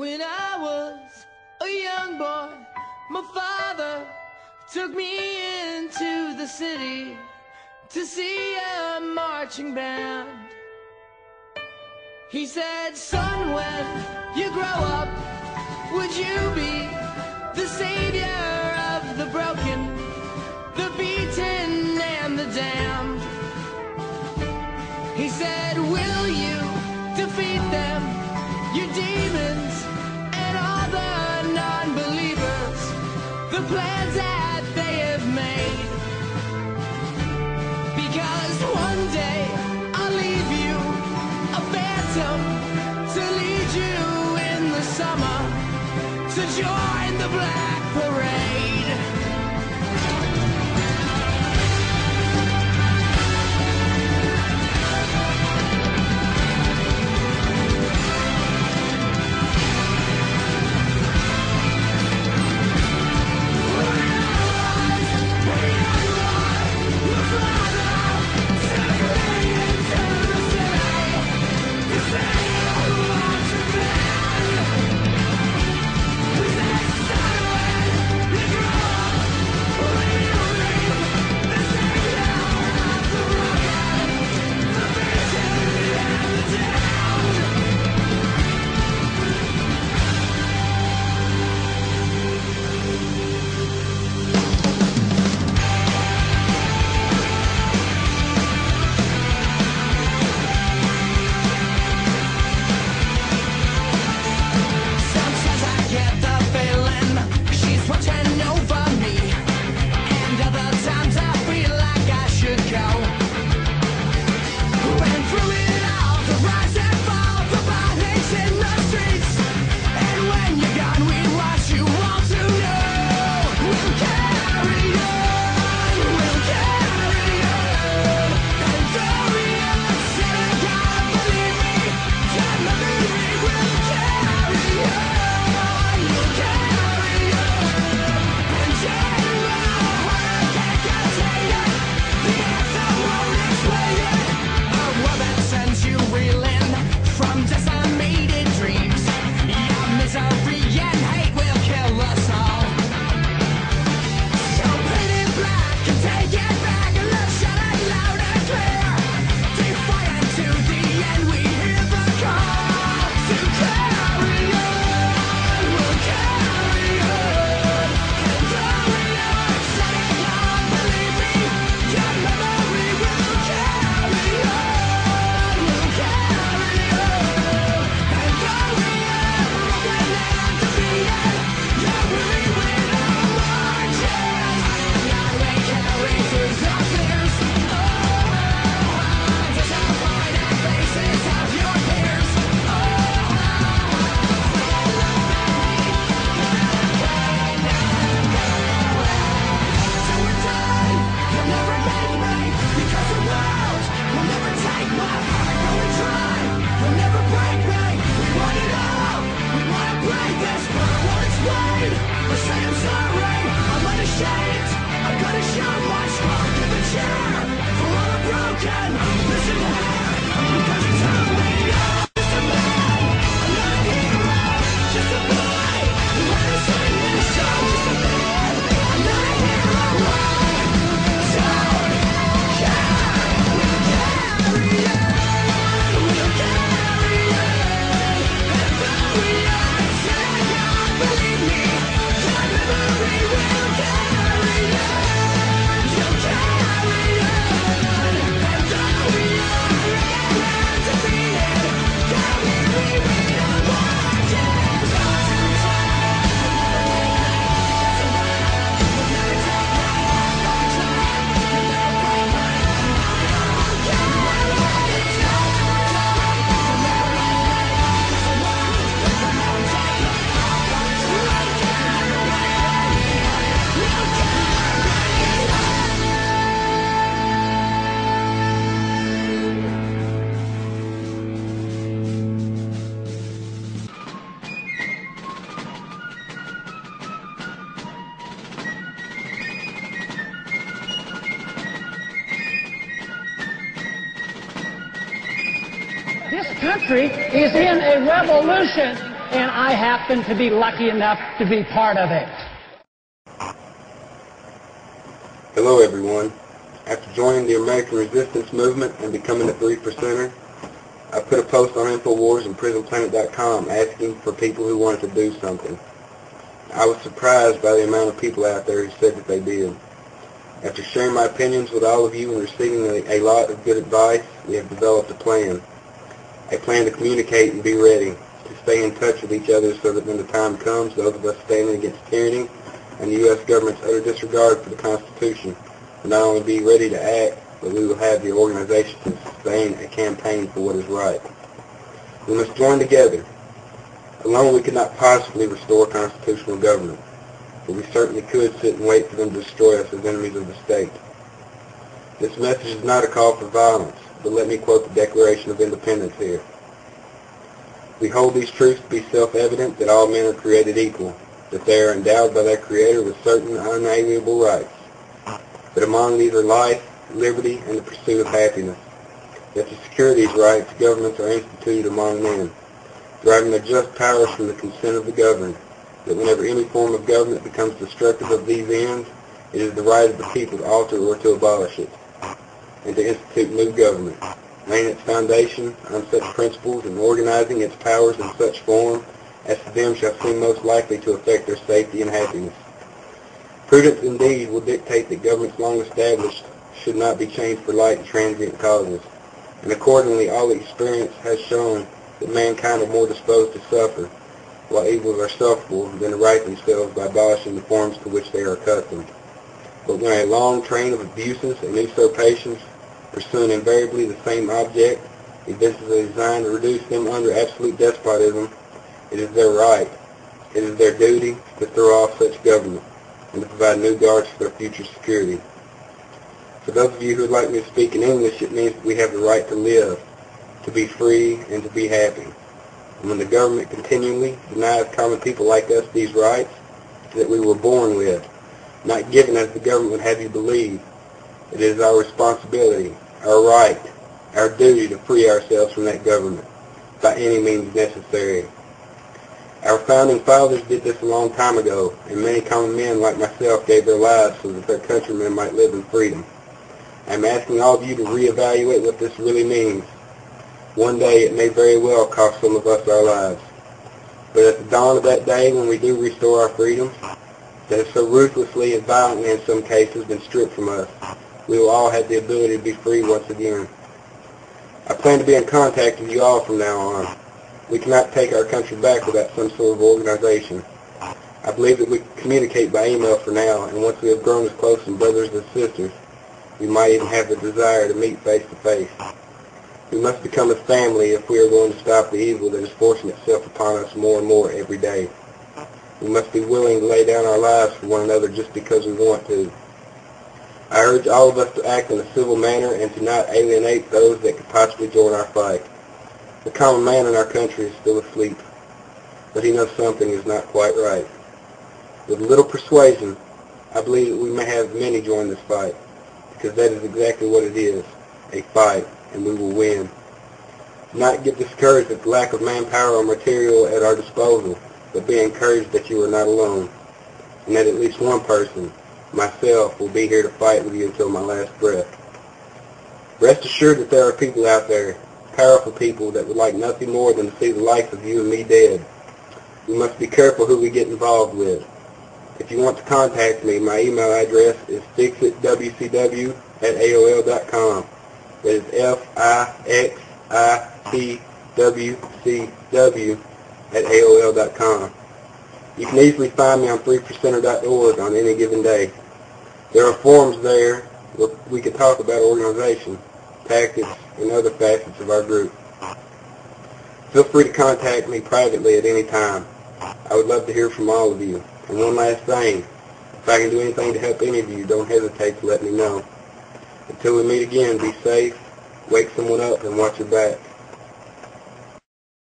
When I was a young boy, my father took me into the city to see a marching band. He said, son, when you grow up, would you be the savior of the broken, the beaten and the damned? He said, will you defeat them, your demons and all the non-believers, the plans that they have made? Because one day I'll leave you a phantom to lead you in the summer to join the Black Parade. This country is in a revolution. and I happen to be lucky enough to be part of it. Hello everyone. After joining the American Resistance Movement and becoming a 3%er, I put a post on InfoWars and PrisonPlanet.com asking for people who wanted to do something. I was surprised by the amount of people out there who said that they did. After sharing my opinions with all of you and receiving a lot of good advice, we have developed a plan. A plan to communicate and be ready, to stay in touch with each other so that when the time comes, those of us standing against tyranny and the U.S. government's utter disregard for the Constitution will not only be ready to act, but we will have the organization to sustain a campaign for what is right. We must join together. Alone we could not possibly restore constitutional government, but we certainly could sit and wait for them to destroy us as enemies of the state. This message is not a call for violence, but let me quote the Declaration of Independence here. We hold these truths to be self-evident that all men are created equal, that they are endowed by their Creator with certain unalienable rights. But among these are life, liberty, and the pursuit of happiness. That to secure these rights, governments are instituted among men, deriving their just powers from the consent of the governed. That whenever any form of government becomes destructive of these ends, it is the right of the people to alter or to abolish it, and to institute new government, laying its foundation on such principles and organizing its powers in such form as to them shall seem most likely to affect their safety and happiness. Prudence indeed will dictate that governments long established should not be changed for light and transient causes, and accordingly all experience has shown that mankind are more disposed to suffer, while evils are sufferable, than to right themselves by abolishing the forms to which they are accustomed. But when a long train of abuses and usurpations pursuing invariably the same object evinces a design to reduce them under absolute despotism, it is their right, it is their duty to throw off such government and to provide new guards for their future security. For those of you who would like me to speak in English, it means that we have the right to live, to be free, and to be happy. And when the government continually denies common people like us these rights that we were born with, not given as the government would have you believe, it is our responsibility, our right, our duty to free ourselves from that government by any means necessary. Our founding fathers did this a long time ago, and many common men like myself gave their lives so that their countrymen might live in freedom. I am asking all of you to reevaluate what this really means. One day it may very well cost some of us our lives. But at the dawn of that day when we do restore our freedoms, that have so ruthlessly and violently in some cases been stripped from us, we will all have the ability to be free once again. I plan to be in contact with you all from now on. We cannot take our country back without some sort of organization. I believe that we can communicate by email for now, and once we have grown as close as brothers and sisters, we might even have the desire to meet face to face. We must become a family if we are going to stop the evil that is forcing itself upon us more and more every day. We must be willing to lay down our lives for one another just because we want to. I urge all of us to act in a civil manner and to not alienate those that could possibly join our fight. The common man in our country is still asleep, but he knows something is not quite right. With a little persuasion, I believe that we may have many join this fight, because that is exactly what it is, a fight, and we will win. Do not get discouraged at the lack of manpower or material at our disposal, but be encouraged that you are not alone, and that at least one person, myself, will be here to fight with you until my last breath. Rest assured that there are people out there, powerful people, that would like nothing more than to see the likes of you and me dead. We must be careful who we get involved with. If you want to contact me, my email address is fixitwcw@aol.com. That is FIXITWCW@aol.com. You can easily find me on 3percenter.org on any given day. There are forums there where we can talk about organization, tactics, and other facets of our group. Feel free to contact me privately at any time. I would love to hear from all of you. And one last thing, if I can do anything to help any of you, don't hesitate to let me know. Until we meet again, be safe, wake someone up, and watch your back.